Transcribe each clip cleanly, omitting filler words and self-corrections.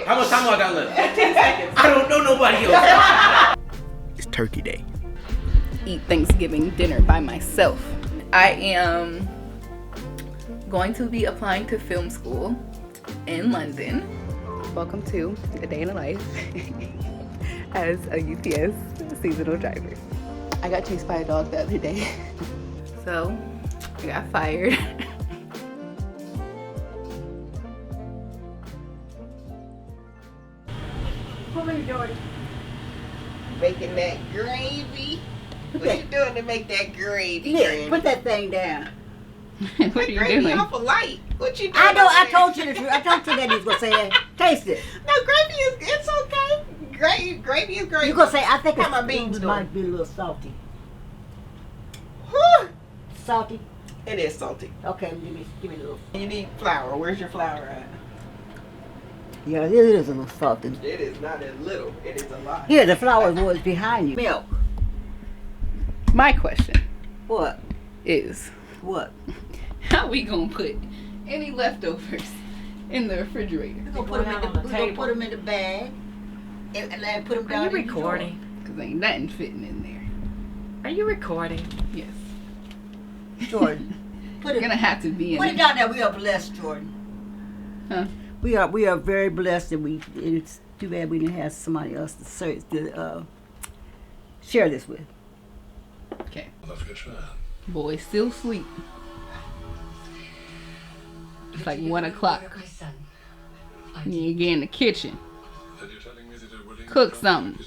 How much time I got left? 10 seconds. I don't know nobody else. It's Turkey Day. Eat Thanksgiving dinner by myself. I am going to be applying to film school in London. Welcome to a day in the life as a UPS seasonal driver. I got chased by a dog the other day. So I got fired. What are you doing? Making that gravy. What you doing to make that gravy? Yeah, put that thing down. What are you gravy doing? Awful light. What you doing? I know. I told you the truth. I told you that he was gonna say that. Taste it. No, gravy is. It's okay. Gravy is gravy. You gonna say? I think How my beans doing? might be a little salty. Whew. Salty. It is salty. Okay, give me a little. You need flour. Where's your flour at? Yeah, it is a little salty. It is not a little. It is a lot. Here, the flour was behind you. Milk. My question What? is, What? how we gonna put any leftovers in the refrigerator? We're gonna put them in the bag and then put them down. Are you recording? Cause ain't nothing fitting in there. Are you recording? Yes. Jordan, put We're it. gonna have to be in Put it down there. We are blessed, Jordan. Huh? We are very blessed, and it's too bad we didn't have somebody else to share this with. Okay. Boy, still sleep. It's like 1 o'clock. You get in the kitchen. Cook something.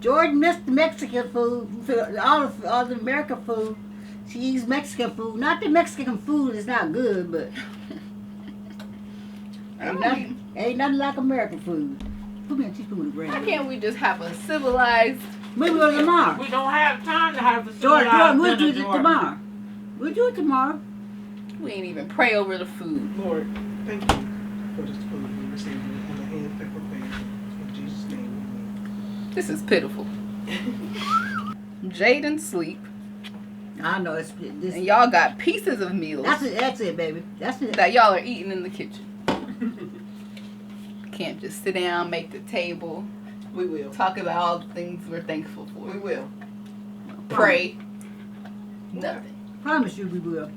Jordan missed the Mexican food, all the American food. She eats Mexican food. Not that Mexican food is not good, but ain't nothing like American food. Put me a teaspoon of bread. Why can't we just have a civilized? Maybe we'll tomorrow. We don't have time to have a Jordan, we'll do it tomorrow. We'll do it tomorrow. We ain't even pray over the food. Lord, thank you for this food we received in the hands that prepared. In Jesus' name, amen. This is pitiful. Jaden sleep, I know it's this. and y'all got pieces of meals That's it, baby. That's it. that y'all are eating in the kitchen. Can't just sit down, make the table, We will. talk about all the things we're thankful for. We will. Pray. Nothing. Promise you we will.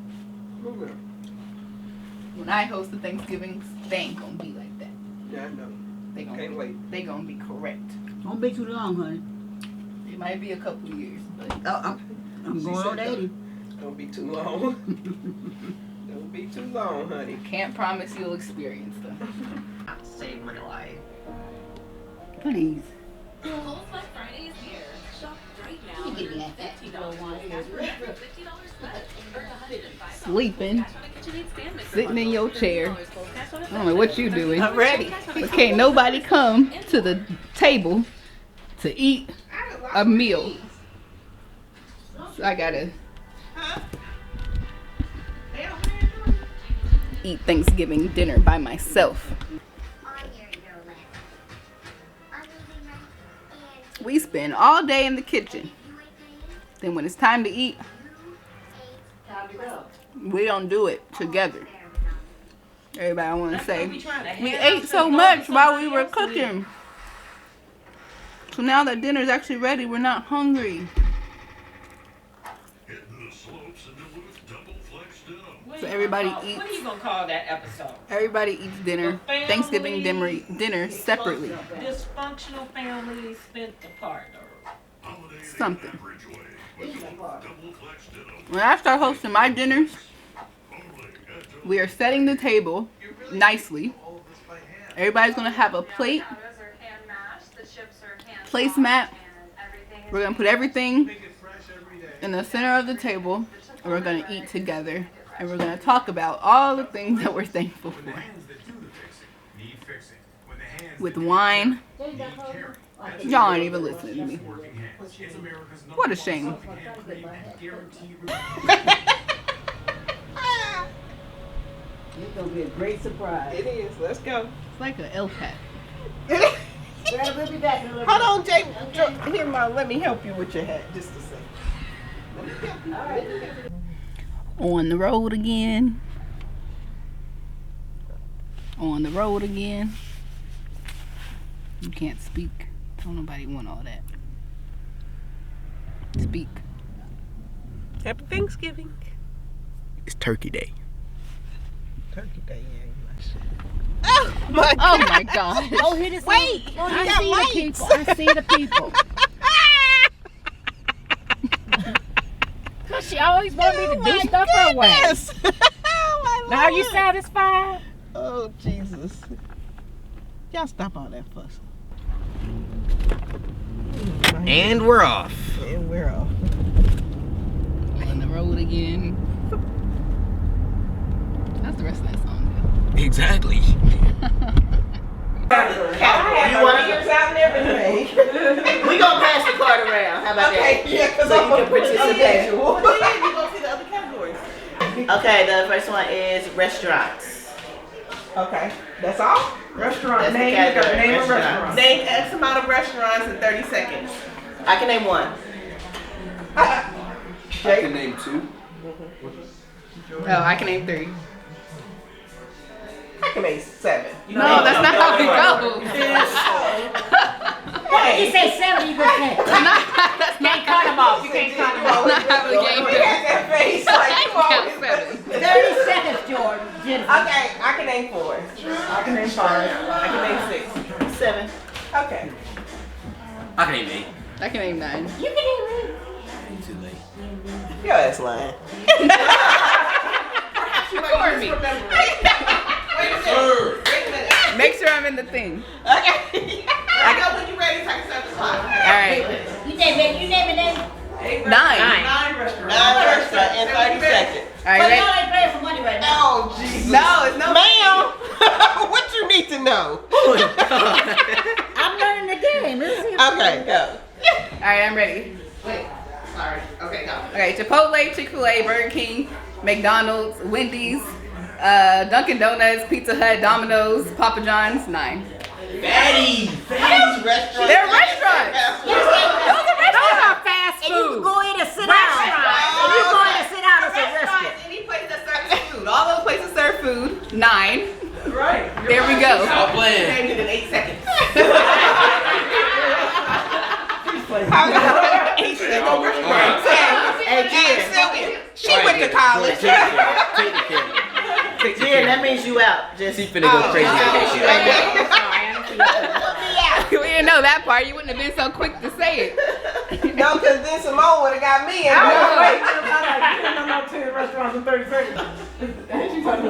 We will. When I host the Thanksgivings, they ain't gonna be like that. Yeah, I know. Can't wait. They gonna be correct. Don't be too long, honey. It might be a couple of years, but I'm going on 80. Don't be too long. Don't be too long, honey. can't promise you'll experience them. Save my life. Please. Cold Black Friday is here. Shop right now. You give me that $50 one. $50 sweat. Earn $105. Sleeping, sitting in your chair. I don't know what you doing, I'm ready. but can't nobody come to the table to eat a meal. So I gotta eat Thanksgiving dinner by myself. We spend all day in the kitchen. Then when it's time to eat, we don't do it together. Everybody want to say, we ate so much while we were cooking. So now that dinner's actually ready, we're not hungry. So everybody eats. What are you gonna call that episode? Everybody eats dinner, Thanksgiving dinner separately. Dysfunctional families spent apart. Something. When I start hosting my dinners, we are setting the table nicely. Everybody's gonna have a plate, placemat. We're gonna put everything in the center of the table, and we're gonna eat together. And we're going to talk about all the things that we're thankful for. With wine. Y'all aren't even listening to me. What a shame. It's going to be a great surprise. It is. Let's go. It's like an LPAT. We'll be back in a little Hold on, Jay. Here, Mom. Let me help you with your hat just a second. bit. All right. On the road again. On the road again. You can't speak. Don't nobody want all that. Speak. Happy Thanksgiving. It's Turkey Day. Turkey Day, yeah. Oh my God. Oh my God. Oh, here this Wait, Oh, you I got see lights. the people. I see the people. She always wanted me to do stuff her way. Yes. Oh, Now, are you satisfied? Oh, Jesus. Y'all stop all that fussing. And we're off. And we're off. On the road again. How's the rest of that song Exactly. You want to get out and everything. We gonna pass the card around. How about Okay, yeah, because So you can participate. You go see the other categories. Okay, the first one is restaurants. Okay, that's all? Restaurant That's the name, you got the category, name of restaurant. restaurant. Name X amount of restaurants in 30 seconds. I can name one. I can name 2. Oh, I can name 3. I can make 7. No, that's not how it goes. You say 7, you go 10. That's not Cut them off. You can't cut them off. not how the game We goes. had that face like you Count always 7. 30 seconds, Jordan. Jennifer. Okay, I can name 4. I can name 5. I can name 6. 7. Okay. I can name 8. I can name 9. You can even read. Too late. Your ass lying. Record me. Sir. Make sure I'm in the thing. Okay. I know when you're ready, take 7 o'clock. Alright. You name it name. 9. 9 restaurants. 9 restaurants in 30 seconds. Alright, But ready? y'all ain't playing for money right now. Oh, Jesus. No, it's no. Ma'am, what you need to know? I'm learning the game. Let's see if Okay, go. Alright, I'm ready. Wait. Sorry. Okay, go. Okay, Chipotle, Chick-fil-A, Burger King, McDonald's, Wendy's, Dunkin' Donuts, Pizza Hut, Domino's, Papa John's, 9. Fatty's restaurant. They're restaurants. Those are fast and you can food. go in and sit down. If you go in and sit down, it's a restaurant. Any place that serves food. All those places serve food. 9. Right. There we go. Stop playing. Named it in 8 seconds. And Jen, she went to college. Take the camera. Take the Yeah, camera. that means you out. Just She finna go crazy. We didn't know that part. You wouldn't have been so quick to say it. No, because then Simone would have got me.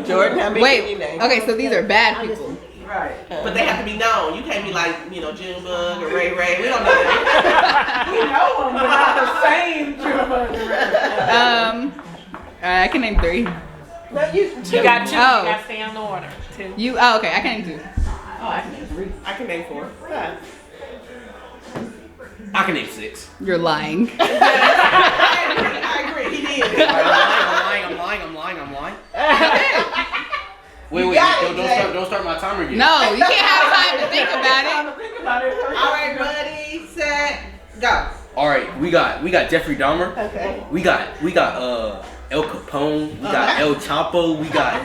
Jordan, how many Wait. can you name? Okay, so these are bad people. But they have to be known. You can't be like, Junebug or Ray Ray. We don't know that. I can name 3. No, you You got 2. Oh. You got to stay on the order. 2. You? Oh, okay. I can name 2. I can name 4. 5. I can name 6. You're lying. I agree. He did. I'm lying. Wait, don't start my timer yet. No, you can't have time to think about it. All right, buddy, set, go. All right, we got Jeffrey Dahmer. Okay. We got El Capone. We got El Chapo. We got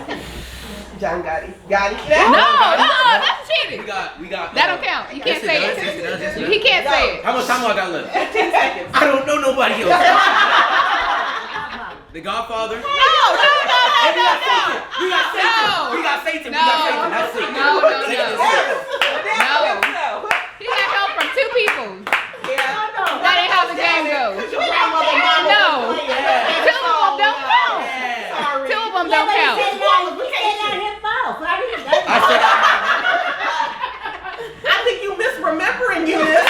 John Gotti. Gotti. No, that's cheating. we got. That don't count. You can't Yes, say it does, it. yes, it does, yes, it He does. can't say it. How much time do I got left? 10 seconds. I don't know nobody else. The Godfather. No. We got Satan. No. That's it. No. No. He got help from 2 people. Yeah. That ain't how the game goes. No. 2 of them don't count. 2 of them don't count. I think you misremembering you this.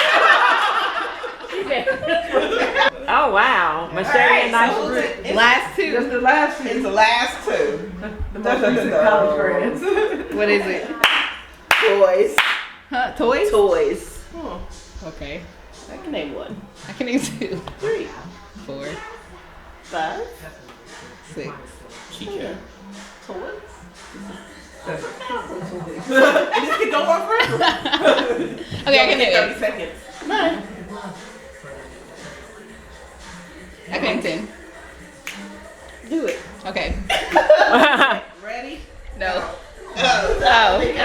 Oh, wow. Machete and knife. Last 2. It's the last 2. College grads. What is it? Toys. Huh? Toys? Toys. Okay. I can name 1. I can name 2. 3. 4. 5. 6. She can. Toys. This could go on forever. Okay, I can name 30 8. seconds. I can name 10. Do it. Okay. Ready? No. Oh. Oh. Wait.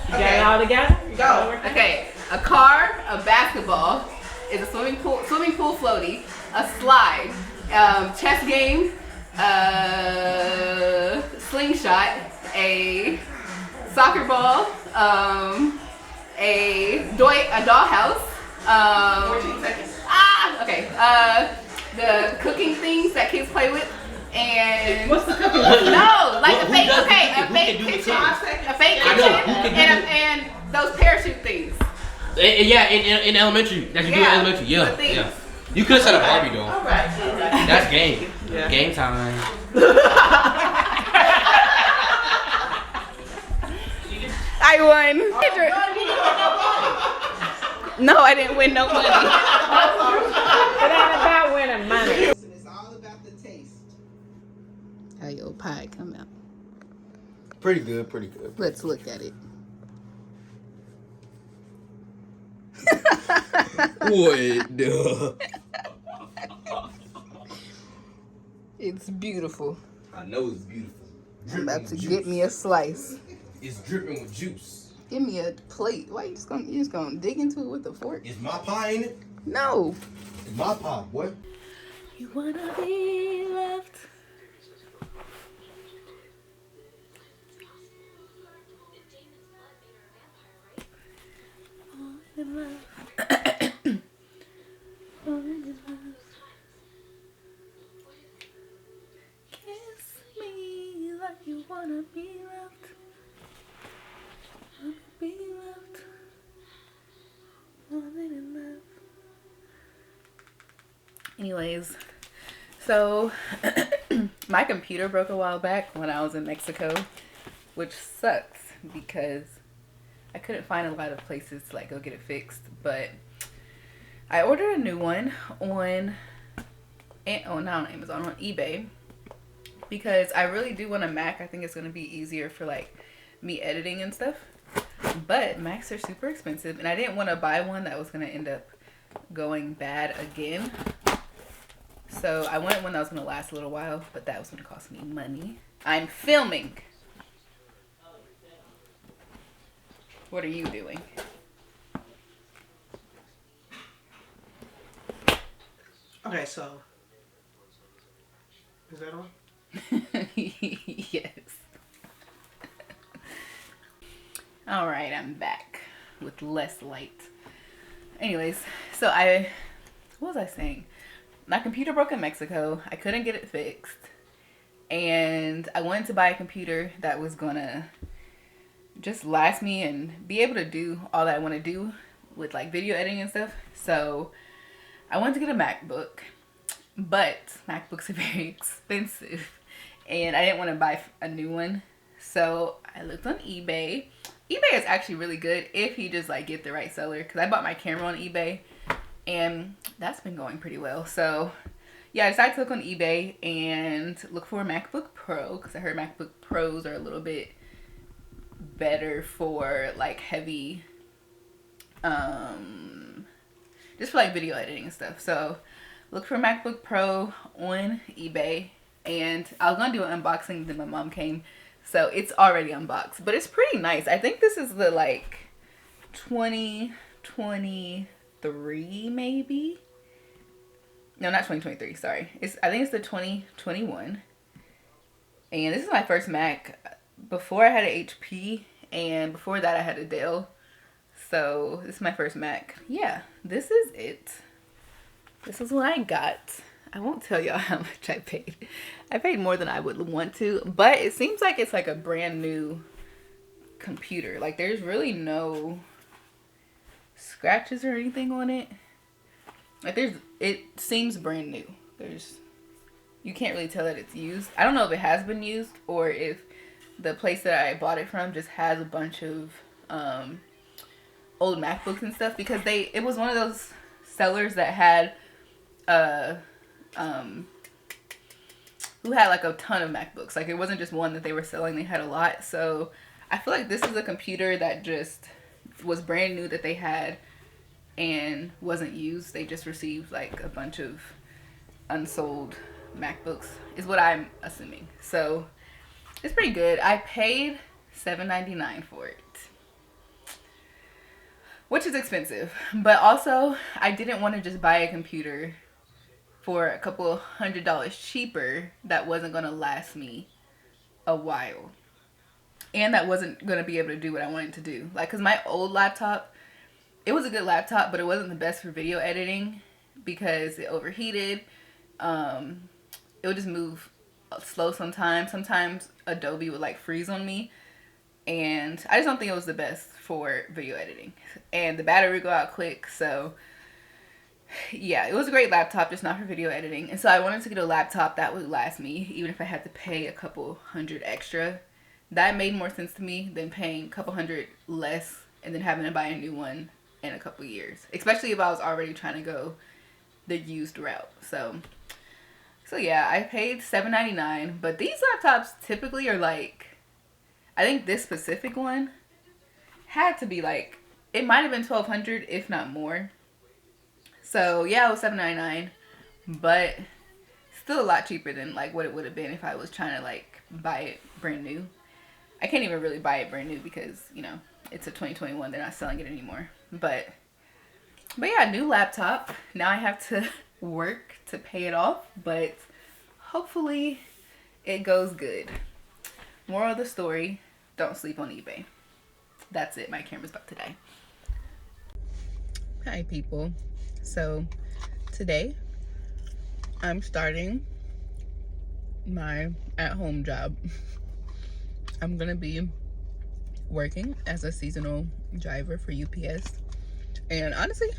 You got it all together? Go. Okay. A car, a basketball, is a swimming pool floaty, a slide, chess game, slingshot, a soccer ball, a dollhouse. 14 seconds. Okay. The cooking things that kids play with, and What's the cooking? no, like a Who fake. does the Okay, cooking? a Who fake can do the kitchen, cooking? a fake I know, kitchen, who can do and those parachute things. Yeah, in elementary. That you do in Yeah, elementary. the Yeah, things. yeah. You could have said a Barbie doll. All right. That's game. Yeah. Game time. I won. No, I didn't win no money. It ain't about winning money. It's all about the taste. How your pie come out? Pretty good, pretty good. Let's look at it. What the? It's beautiful. I know it's beautiful. I'm about to get me a slice. It's dripping with juice. Give me a plate. Why you just gonna dig into it with a fork? Is my pie in it? No. It's my pie, boy. You wanna be loved. Kiss me like you wanna be loved. Wanna be loved. Wanna be loved. Anyways, so my computer broke a while back when I was in Mexico, which sucks because I couldn't find a lot of places to like go get it fixed, but I ordered a new one on not on Amazon, on eBay, because I really do want a Mac. I think it's gonna be easier for like me editing and stuff, but Macs are super expensive and I didn't want to buy one that was gonna end up going bad again. So I wanted one that was gonna last a little while, but that was gonna cost me money. I'm filming. What are you doing? Okay, so is that on? Yes. All right, I'm back with less light. Anyways, so what was I saying? My computer broke in Mexico. I couldn't get it fixed. And I wanted to buy a computer that was gonna just last me and be able to do all that I want to do with like video editing and stuff. So I wanted to get a MacBook, but MacBooks are very expensive and I didn't want to buy a new one. So I looked on eBay. eBay is actually really good if you just like get the right seller, because I bought my camera on eBay and that's been going pretty well. So yeah, I decided to look on eBay and look for a MacBook Pro, because I heard MacBook Pros are a little bit better for like heavy just for like video editing and stuff. So look for MacBook Pro on eBay, and I was gonna do an unboxing, then my mom came, so it's already unboxed, but it's pretty nice. I think this is the like 2023 maybe. No, not 2023, sorry. I think it's the 2021. And this is my first Mac. Before I had an HP, and before that I had a Dell. So this is my first Mac. Yeah, this is it. This is what I got. I won't tell y'all how much I paid. I paid more than I would want to, but it seems like it's like a brand new computer. Like there's really no scratches or anything on it. Like it seems brand new. You can't really tell that it's used. I don't know if it has been used or if the place that I bought it from just has a bunch of old MacBooks and stuff, because it was one of those sellers that had who had like a ton of MacBooks. Like it wasn't just one that they were selling, they had a lot. So I feel like this is a computer that just was brand new that they had, and wasn't used. They just received like a bunch of unsold MacBooks is what I'm assuming. So it's pretty good. I paid $7.99 for it, which is expensive, but also I didn't want to just buy a computer for a couple $100 cheaper that wasn't going to last me a while, and that wasn't going to be able to do what I wanted to do. Like, because my old laptop, it was a good laptop, but it wasn't the best for video editing because it overheated. It would just move slow sometimes. Sometimes Adobe would like freeze on me, and I just don't think it was the best for video editing, and the battery would go out quick. So yeah, it was a great laptop, just not for video editing. And so I wanted to get a laptop that would last me, even if I had to pay a couple $100 extra. That made more sense to me than paying a couple $100 less and then having to buy a new one in a couple years, especially if I was already trying to go the used route. So yeah, I paid $7.99, but these laptops typically are like, I think this specific one had to be like, it might have been $1,200 if not more. So yeah, it was $7.99, but still a lot cheaper than like what it would have been if I was trying to like buy it brand new. I can't even really buy it brand new because, you know, it's a 2021. They're not selling it anymore. But yeah, new laptop. Now I have to work to pay it off, but hopefully it goes good. Moral of the story, don't sleep on eBay. That's it. My camera's about to die. Hi, people. So today I'm starting my at-home job. I'm gonna be working as a seasonal driver for UPS, and honestly,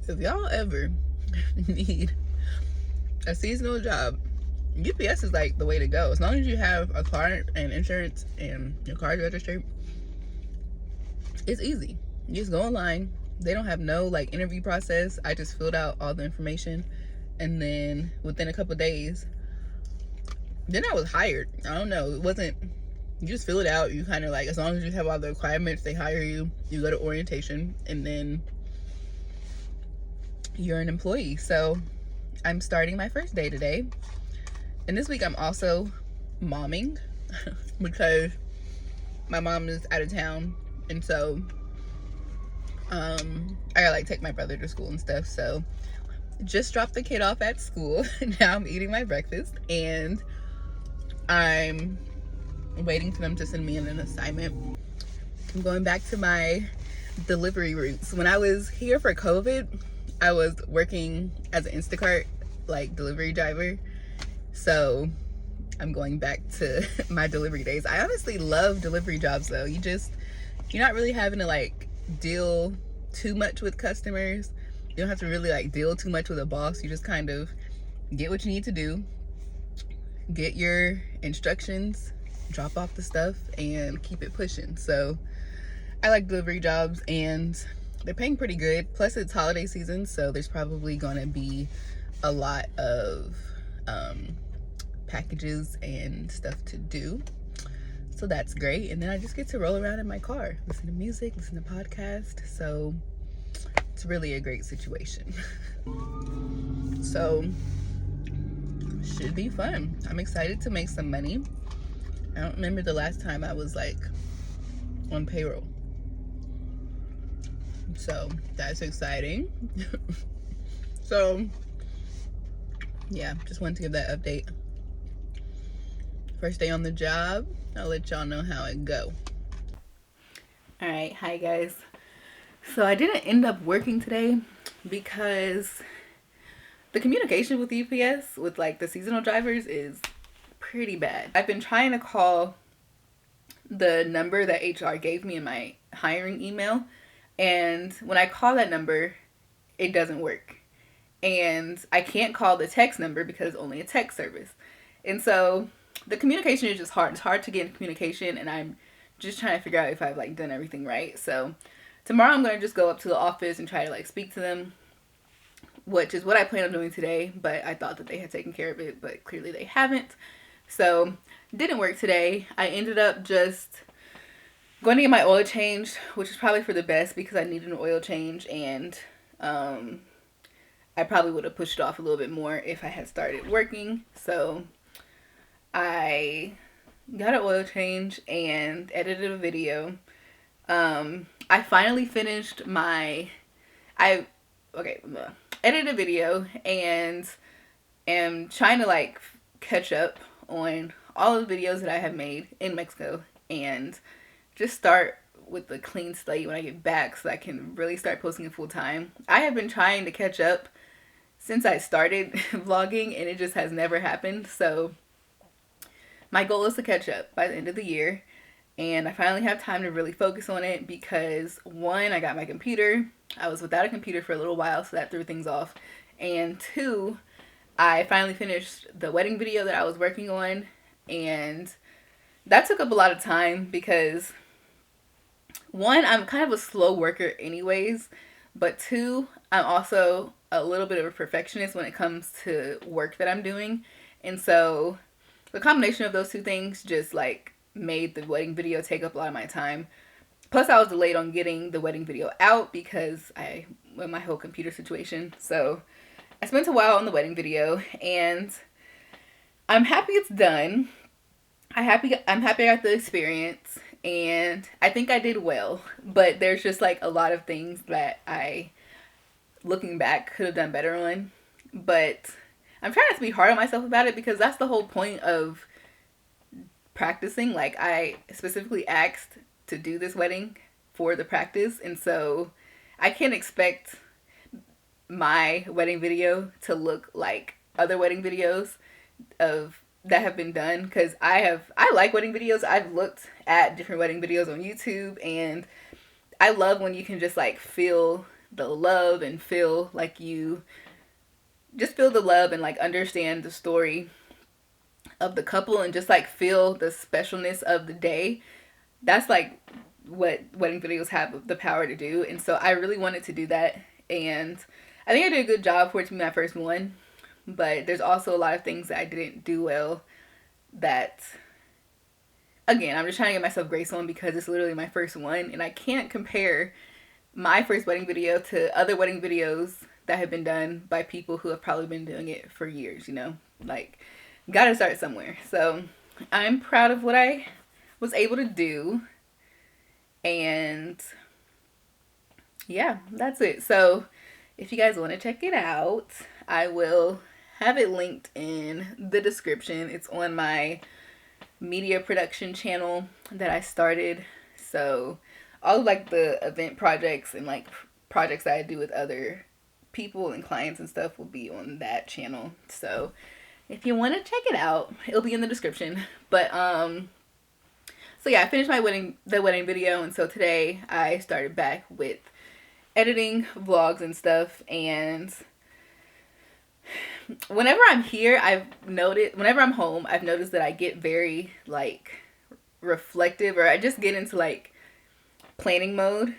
if y'all ever need a seasonal job, UPS is like the way to go. As long as you have a car and insurance and your car is registered, it's easy. You just go online. They don't have no like interview process. I just filled out all the information, and then within a couple days, then I was hired. I don't know, it wasn't, you just fill it out. You kind of like, as long as you have all the requirements, they hire you. You go to orientation, and then you're an employee. So I'm starting my first day today, and this week I'm also momming because my mom is out of town, and so I gotta like take my brother to school and stuff. So just dropped the kid off at school. Now I'm eating my breakfast, and I'm waiting for them to send me in an assignment. I'm going back to my delivery routes. When I was here for COVID, I was working as an Instacart like delivery driver. So I'm going back to my delivery days. I honestly love delivery jobs though. You're not really having to like deal too much with customers. You don't have to really like deal too much with a boss. You just kind of get what you need to do, get your instructions, drop off the stuff, and keep it pushing. So I like delivery jobs, and they're paying pretty good. Plus it's holiday season, so there's probably gonna be a lot of packages and stuff to do. So that's great. And then I just get to roll around in my car, listen to music, listen to podcasts. So it's really a great situation. So should be fun. I'm excited to make some money. I don't remember the last time I was like on payroll. So that's exciting. So yeah, just wanted to give that update. First day on the job. I'll let y'all know how it go. All right, hi guys. So I didn't end up working today because the communication with UPS with like the seasonal drivers is pretty bad. I've been trying to call the number that HR gave me in my hiring email, and when I call that number, it doesn't work. And I can't call the text number because it's only a text service. And so the communication is just hard. It's hard to get in communication, and I'm just trying to figure out if I've like done everything right. So tomorrow I'm going to just go up to the office and try to like speak to them, which is what I plan on doing today. But I thought that they had taken care of it, but clearly they haven't. So didn't work today. I ended up just going to get my oil changed, which is probably for the best because I needed an oil change, and I probably would have pushed it off a little bit more if I had started working. So I got an oil change and edited a video. I finally finished my edited a video and am trying to like catch up on all of the videos that I have made in Mexico and just start with a clean slate when I get back so I can really start posting it full time. I have been trying to catch up since I started vlogging, and it just has never happened. So my goal is to catch up by the end of the year, and I finally have time to really focus on it because, one, I got my computer. I was without a computer for a little while, so that threw things off. And two, I finally finished the wedding video that I was working on, and that took up a lot of time because, one, I'm kind of a slow worker anyways, but two, I'm also a little bit of a perfectionist when it comes to work that I'm doing. And so the combination of those two things just like made the wedding video take up a lot of my time. Plus I was delayed on getting the wedding video out because with my whole computer situation. So I spent a while on the wedding video, and I'm happy it's done. I'm happy I got the experience, and I think I did well, but there's just like a lot of things that I, looking back, could have done better on. But I'm trying not to be hard on myself about it because that's the whole point of practicing. Like, I specifically asked to do this wedding for the practice, and so I can't expect my wedding video to look like other wedding videos that have been done, because I like wedding videos. I've looked at different wedding videos on YouTube, and I love when you can just like feel the love and feel like you just feel the love and like understand the story of the couple and just like feel the specialness of the day. That's like what wedding videos have the power to do. And so I really wanted to do that, and I think I did a good job for it to be my first one. But there's also a lot of things that I didn't do well that, again, I'm just trying to get myself grace on because it's literally my first one, and I can't compare my first wedding video to other wedding videos that have been done by people who have probably been doing it for years, you know? Like, gotta start somewhere. So I'm proud of what I was able to do, and yeah, that's it. So if you guys want to check it out, I will have it linked in the description. It's on my media production channel that I started. So all of like the event projects and like projects that I do with other people and clients and stuff will be on that channel. So if you want to check it out, it'll be in the description. But so yeah, I finished the wedding video, and so today I started back with editing vlogs and stuff. And whenever I'm home, I've noticed that I get very like reflective, or I just get into like planning mode.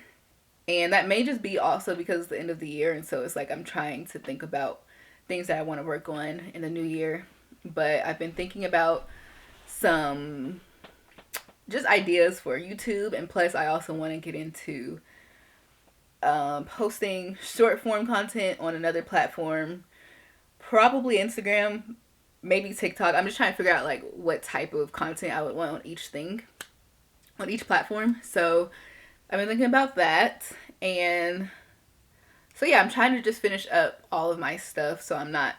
And that may just be also because it's the end of the year, and so it's like I'm trying to think about things that I want to work on in the new year. But I've been thinking about some just ideas for YouTube, and plus I also want to get into posting short form content on another platform, probably Instagram, maybe TikTok. I'm just trying to figure out like what type of content I would want on each platform. So I've been thinking about that, and so yeah, I'm trying to just finish up all of my stuff so I'm not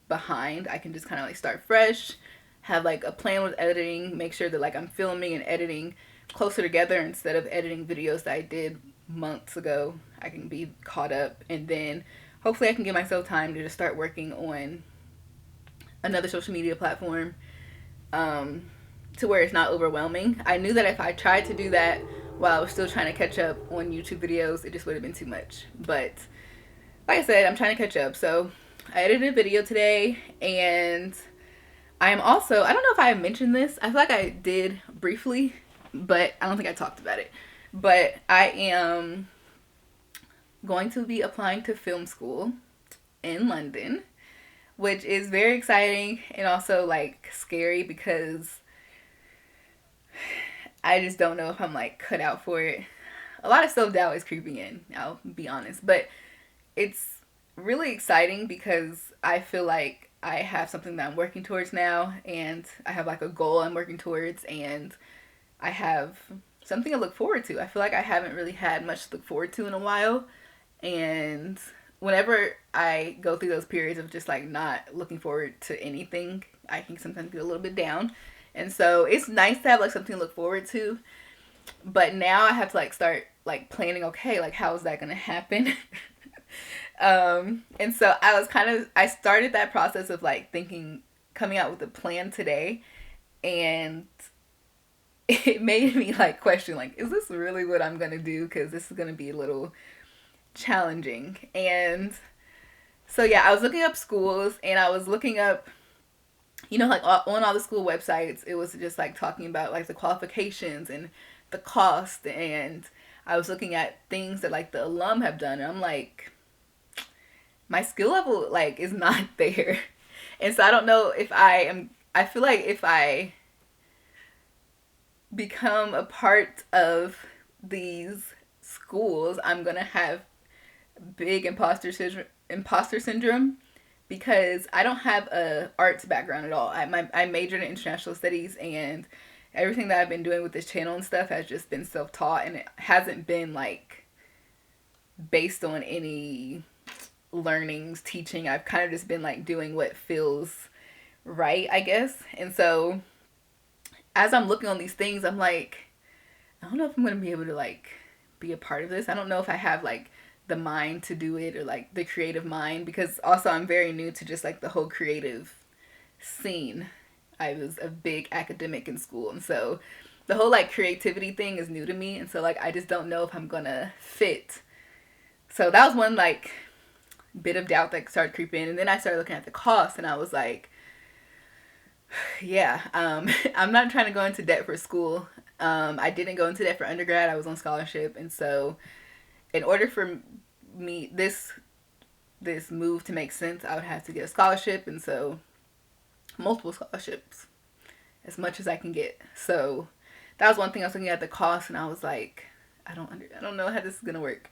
behind. I can just kind of like start fresh, have like a plan with editing, make sure that like I'm filming and editing closer together instead of editing videos that I did months ago. I can be caught up, and then hopefully I can give myself time to just start working on another social media platform to where it's not overwhelming. I knew that if I tried to do that while I was still trying to catch up on YouTube videos, it just would have been too much. But like I said, I'm trying to catch up. So I edited a video today, and I am also, I don't know if I mentioned this, I feel like I did briefly, but I don't think I talked about it. But I am going to be applying to film school in London, which is very exciting and also like scary because I just don't know if I'm like cut out for it. A lot of self-doubt is creeping in, I'll be honest, but it's really exciting because I feel like I have something that I'm working towards now, and I have like a goal I'm working towards, and I have something to look forward to. I feel like I haven't really had much to look forward to in a while, and whenever I go through those periods of just like not looking forward to anything, I can sometimes get a little bit down. And so it's nice to have like something to look forward to, but now I have to like start like planning, okay, like how is that gonna happen? And so I started that process of like thinking, coming out with a plan today, and it made me like question, like, is this really what I'm gonna do? Because this is gonna be a little challenging. And so yeah, I was looking up schools, and I was looking up, you know, like on all the school websites, it was just like talking about like the qualifications and the cost, and I was looking at things that like the alum have done, and I'm like, my skill level like is not there. And so I don't know if I feel like if I become a part of these schools, I'm gonna have big imposter syndrome, because I don't have a arts background at all. I majored in international studies, and everything that I've been doing with this channel and stuff has just been self-taught, and it hasn't been like based on any learnings, teaching. I've kind of just been like doing what feels right, I guess. And so as I'm looking on these things, I'm like, I don't know if I'm gonna be able to like be a part of this. I don't know if I have like the mind to do it, or like the creative mind, because also I'm very new to just like the whole creative scene. I was a big academic in school, and so the whole like creativity thing is new to me, and so like I just don't know if I'm gonna fit. So that was one like bit of doubt that started creeping in. And then I started looking at the cost, and I was like, yeah, I'm not trying to go into debt for school. I didn't go into debt for undergrad. I was on scholarship, and so in order for me this move to make sense, I would have to get a scholarship, and so multiple scholarships, as much as I can get. So that was one thing. I was looking at the cost, and I was like, I don't know how this is gonna work.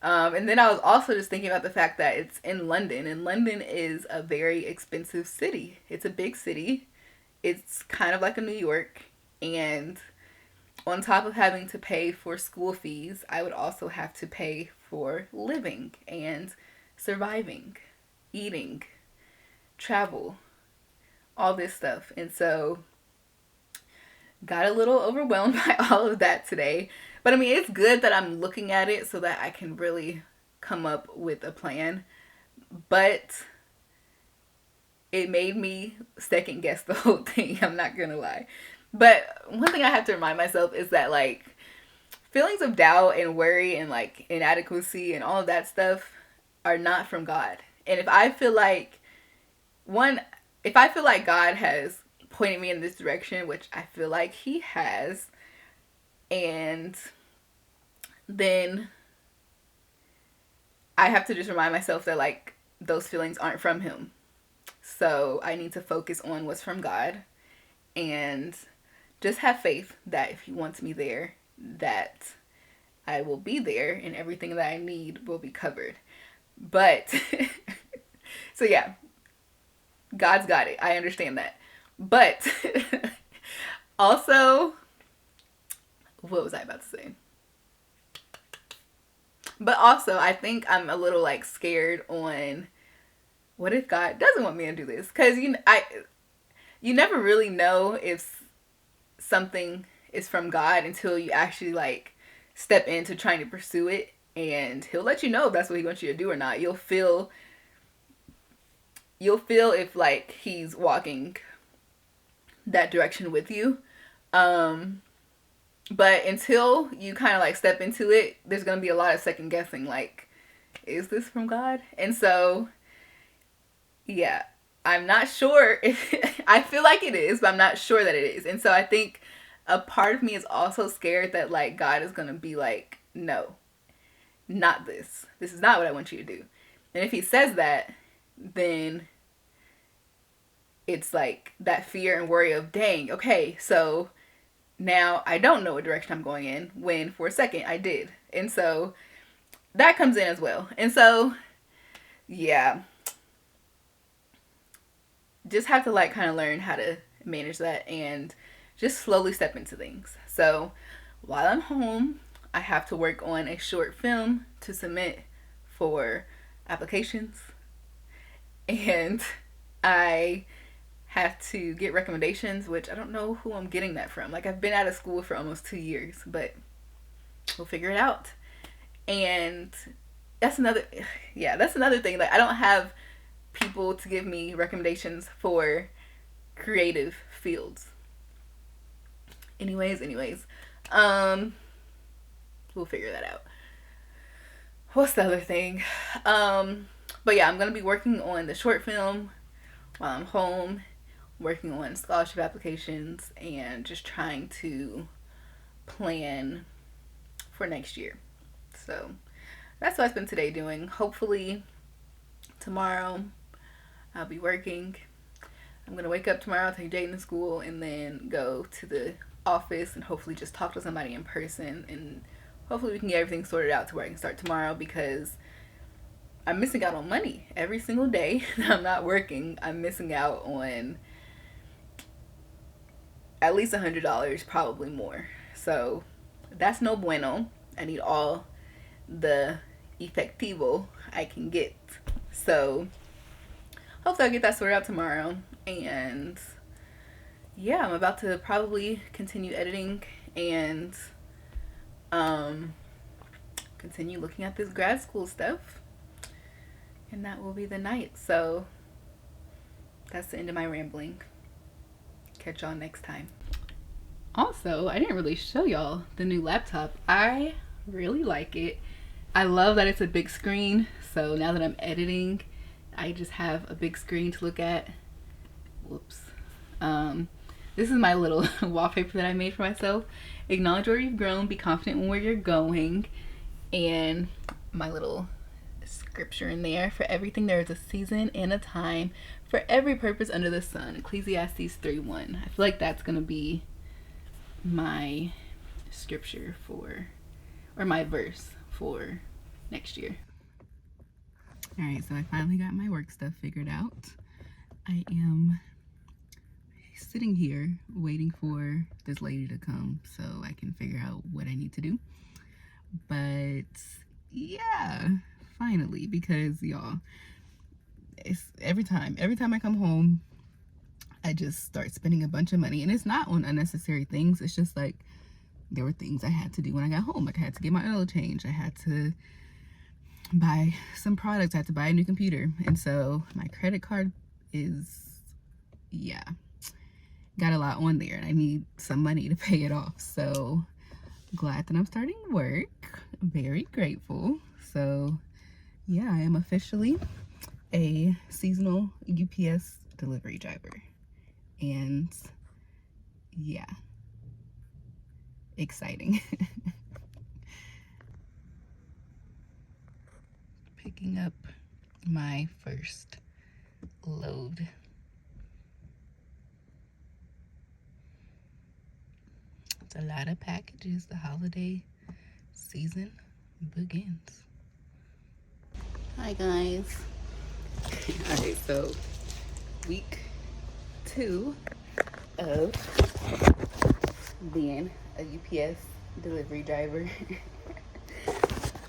And then I was also just thinking about the fact that it's in London, and London is a very expensive city. It's a big city. It's kind of like a New York, and on top of having to pay for school fees, I would also have to pay for living and surviving, eating, travel, all this stuff. And so got a little overwhelmed by all of that today. But I mean, it's good that I'm looking at it so that I can really come up with a plan. But it made me second guess the whole thing. I'm not gonna lie. But one thing I have to remind myself is that like feelings of doubt and worry and like inadequacy and all of that stuff are not from God. And if I feel like God has pointed me in this direction, which I feel like he has, and then I have to just remind myself that like those feelings aren't from him. So I need to focus on what's from God, and just have faith that if he wants me there, that I will be there, and everything that I need will be covered. But so yeah, God's got it. I understand that. But also, what was I about to say? But also, I think I'm a little like scared on what if God doesn't want me to do this? Because you never really know if something is from God until you actually like step into trying to pursue it, and he'll let you know if that's what he wants you to do or not. You'll feel if like he's walking that direction with you. But until you kind of like step into it, there's going to be a lot of second guessing, like, is this from God? And so yeah, I'm not sure if I feel like it is, but I'm not sure that it is. And so I think a part of me is also scared that like God is going to be like, no, not this. This is not what I want you to do. And if he says that, then it's like that fear and worry of, dang, okay, so now I don't know what direction I'm going in, when for a second I did. And so that comes in as well. And so, yeah, just have to like kind of learn how to manage that and just slowly step into things. So while I'm home, I have to work on a short film to submit for applications, and I have to get recommendations, which I don't know who I'm getting that from. Like, I've been out of school for almost 2 years, but we'll figure it out. And that's another thing. Like, I don't have people to give me recommendations for creative fields. Anyways, we'll figure that out. What's the other thing? But yeah, I'm gonna be working on the short film while I'm home, working on scholarship applications, and just trying to plan for next year. So that's what I spent today doing. Hopefully tomorrow I'll be working. I'm gonna wake up tomorrow, take Jaden to school, and then go to the office and hopefully just talk to somebody in person, and hopefully we can get everything sorted out to where I can start tomorrow, because I'm missing out on money every single day that I'm not working. I'm missing out on at least $100, probably more. So that's no bueno. I need all the efectivo I can get. So hopefully I'll get that sorted out tomorrow. And yeah, I'm about to probably continue editing and continue looking at this grad school stuff, and that will be the night. So that's the end of my rambling. Catch y'all next time. Also, I didn't really show y'all the new laptop. I really like it. I love that it's a big screen, so now that I'm editing, I just have a big screen to look at. Whoops. This is my little wallpaper that I made for myself. Acknowledge where you've grown, be confident in where you're going. And my little scripture in there: for everything there is a season and a time, for every purpose under the sun. Ecclesiastes 3:1. I feel like that's gonna be my scripture for, or my verse for next year. Alright, so I finally got my work stuff figured out. I am sitting here waiting for this lady to come so I can figure out what I need to do. But yeah, finally, because y'all, it's every time I come home, I just start spending a bunch of money, and it's not on unnecessary things. It's just like, there were things I had to do when I got home. Like, I had to get my oil changed, I had to buy some products, I had to buy a new computer, and so my credit card is, yeah, got a lot on there, and I need some money to pay it off. So glad that I'm starting work. Very grateful. So yeah, I am officially a seasonal UPS delivery driver, and yeah, exciting. Picking up my first load. It's a lot of packages. The holiday season begins. Hi guys. Alright, so week 2 of being a UPS delivery driver.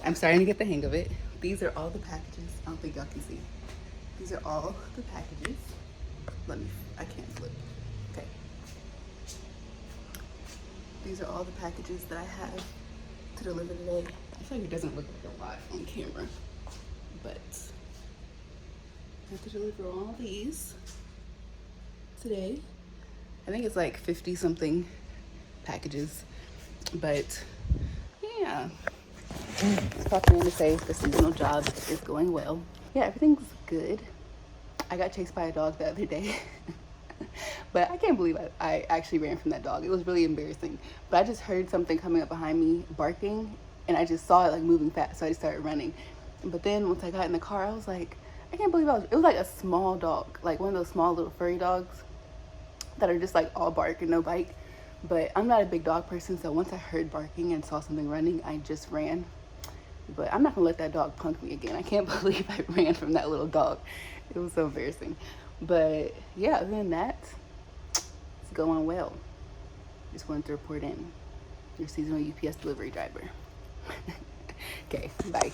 I'm starting to get the hang of it. These are all the packages. I don't think y'all can see. These are all the packages. I can't flip. Okay. These are all the packages that I have to deliver today. I feel like it doesn't look like a lot on camera, but I have to deliver all these today. I think it's like 50 something packages, but yeah. Just popping in to say the seasonal job is going well. Yeah, everything's good. I got chased by a dog the other day. But I can't believe I actually ran from that dog. It was really embarrassing. But I just heard something coming up behind me barking, and I just saw it like moving fast, so I just started running. But then once I got in the car, I was like, I can't believe it was like a small dog, like one of those small little furry dogs that are just like all bark and no bite. But I'm not a big dog person, so once I heard barking and saw something running, I just ran. But I'm not gonna let that dog punk me again. I can't believe I ran from that little dog. It was so embarrassing. But yeah, other than that, it's going well. Just wanted to report in. Your seasonal UPS delivery driver. Okay, bye.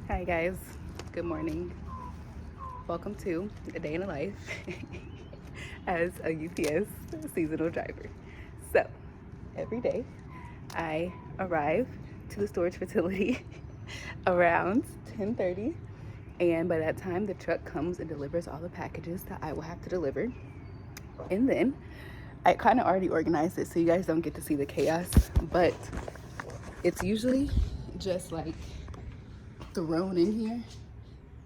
Hi guys, good morning. Welcome to a day in the life as a UPS seasonal driver. So every day I arrive to the storage facility around 10:30, and by that time the truck comes and delivers all the packages that I will have to deliver. And then I kind of already organized it so you guys don't get to see the chaos, but it's usually just like thrown in here.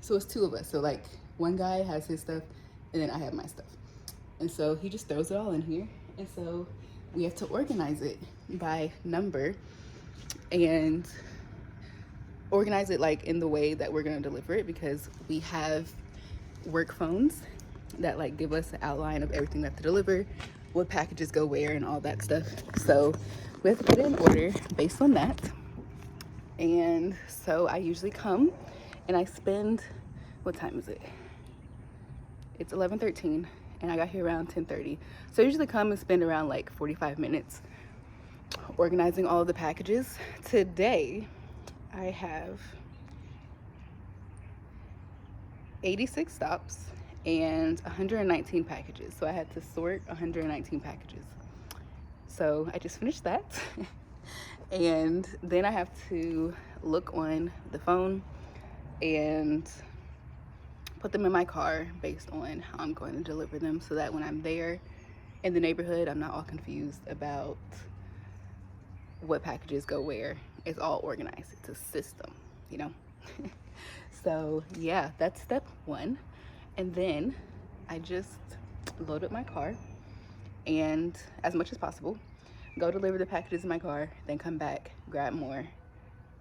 So it's two of us, so like one guy has his stuff and then I have my stuff, and so he just throws it all in here, and so we have to organize it by number and organize it like in the way that we're going to deliver it, because we have work phones that like give us an outline of everything we have to deliver, what packages go where and all that stuff. So we have to put it in order based on that. And so I usually come and I spend, what time is it? It's 11:13 and I got here around 10:30. So I usually come and spend around like 45 minutes organizing all of the packages. Today I have 86 stops and 119 packages. So I had to sort 119 packages. So I just finished that. And then I have to look on the phone and put them in my car based on how I'm going to deliver them, so that when I'm there in the neighborhood, I'm not all confused about what packages go where. It's all organized. It's a system, you know? So yeah, that's step one. And then I just load up my car and, as much as possible, go deliver the packages in my car, then come back, grab more,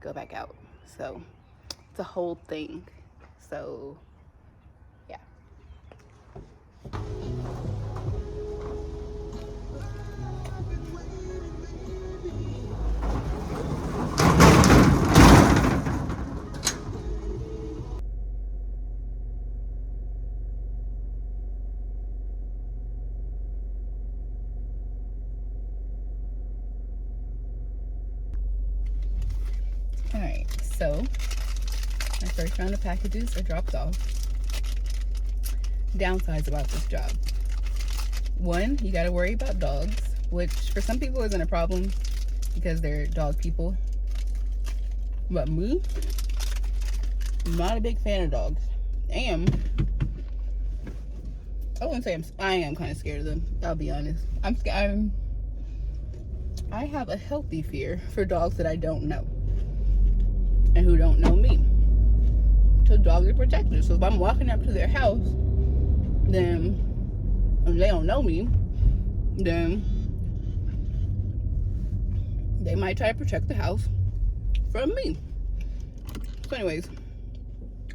go back out. So it's a whole thing. So yeah. All right, so my first round of packages are dropped off. Downsides about this job: one, you gotta worry about dogs, which for some people isn't a problem because they're dog people. But me, I'm not a big fan of dogs. And I wouldn't say I am kind of scared of them, I'll be honest. I have a healthy fear for dogs that I don't know and who don't know me. So dogs are protected. So if I'm walking up to their house, then if they don't know me, then they might try to protect the house from me. So anyways,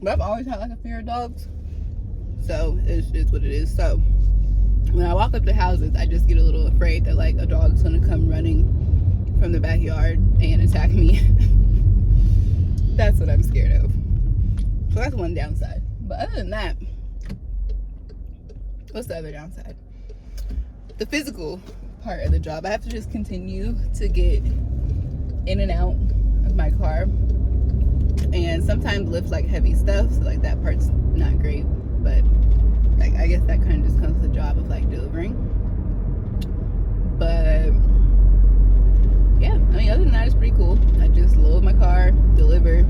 but I've always had like a fear of dogs, so it's what it is. So when I walk up to houses, I just get a little afraid that like a dog's gonna come running from the backyard and attack me. That's what I'm scared of. So that's one downside. But other than that, what's the other downside? The physical part of the job. I have to just continue to get in and out of my car, and sometimes lift like heavy stuff, so like that part's not great, but like I guess that kind of just comes with the job of like delivering. But yeah, I mean, other than that, it's pretty cool. I just load my car, deliver,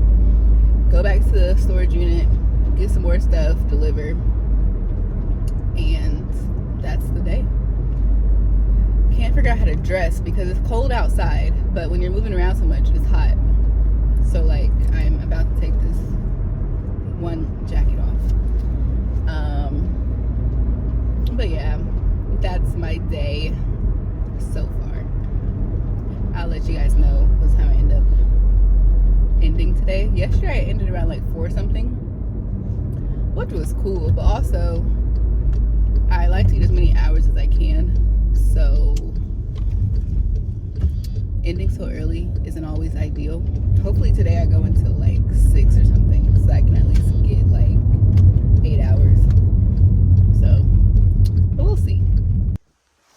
go back to the storage unit, get some more stuff, deliver, and that's the day. can't figure out how to dress because it's cold outside, but when you're moving around so much, it's hot. So like, I'm about to take this one jacket off. But yeah, that's my day so far. I'll let you guys know what time I end up ending today. Yesterday I ended around like 4 something, which was cool, but also I like to eat as many hours as I can, so ending so early isn't always ideal. Hopefully today I go until like 6 or something, so I can at least get like 8 hours. So, but we'll see.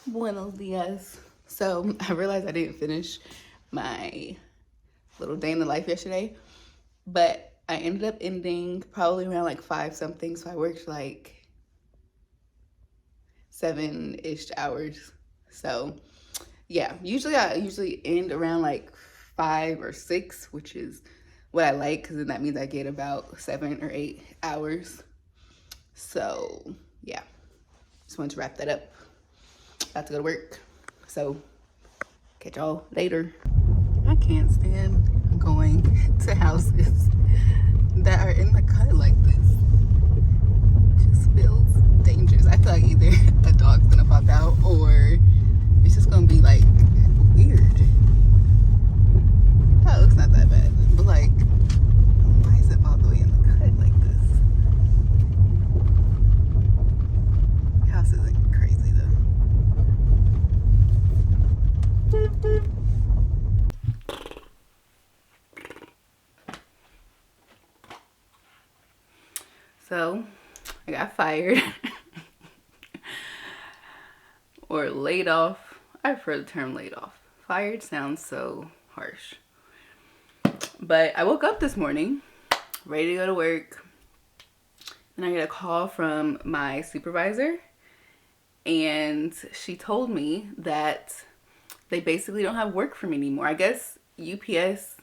Buenos dias. So I realized I didn't finish my little day in the life yesterday, but I ended up ending probably around like 5 something. So I worked like 7-ish hours. So yeah, I usually end around like 5 or 6, which is what I like, because then that means I get about 7 or 8 hours. So yeah, just wanted to wrap that up. About to go to work, so catch y'all later. I can't stand going to houses that are in the cut like this. It just feels dangerous. I feel like either a dog's gonna pop out or it's just gonna be like weird. Oh, it looks not that bad, but like, why is it all the way in the cut like this? House is like crazy though. So I got fired or laid off. I prefer the term laid off. Fired sounds so harsh. But I woke up this morning ready to go to work, and I get a call from my supervisor, and she told me that they basically don't have work for me anymore. I guess UPS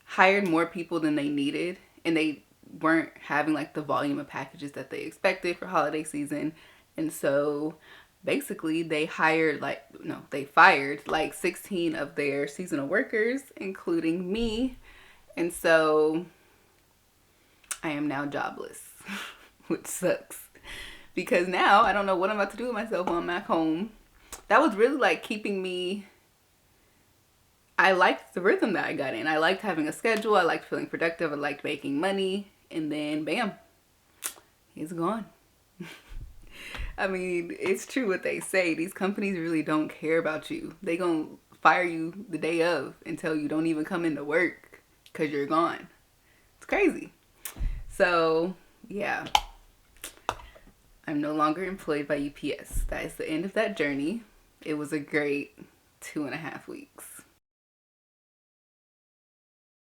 hired more people than they needed, and they weren't having like the volume of packages that they expected for holiday season. And so basically they fired like 16 of their seasonal workers, including me. And so I am now jobless, which sucks, because now I don't know what I'm about to do with myself when I'm back home. That was really like keeping me. I liked the rhythm that I got in. I liked having a schedule. I liked feeling productive. I liked making money. And then bam, he's gone. I mean, it's true what they say. These companies really don't care about you. They gonna fire you the day of and tell you don't even come into work because you're gone. It's crazy. So yeah, I'm no longer employed by UPS. That is the end of that journey. It was a great 2.5 weeks.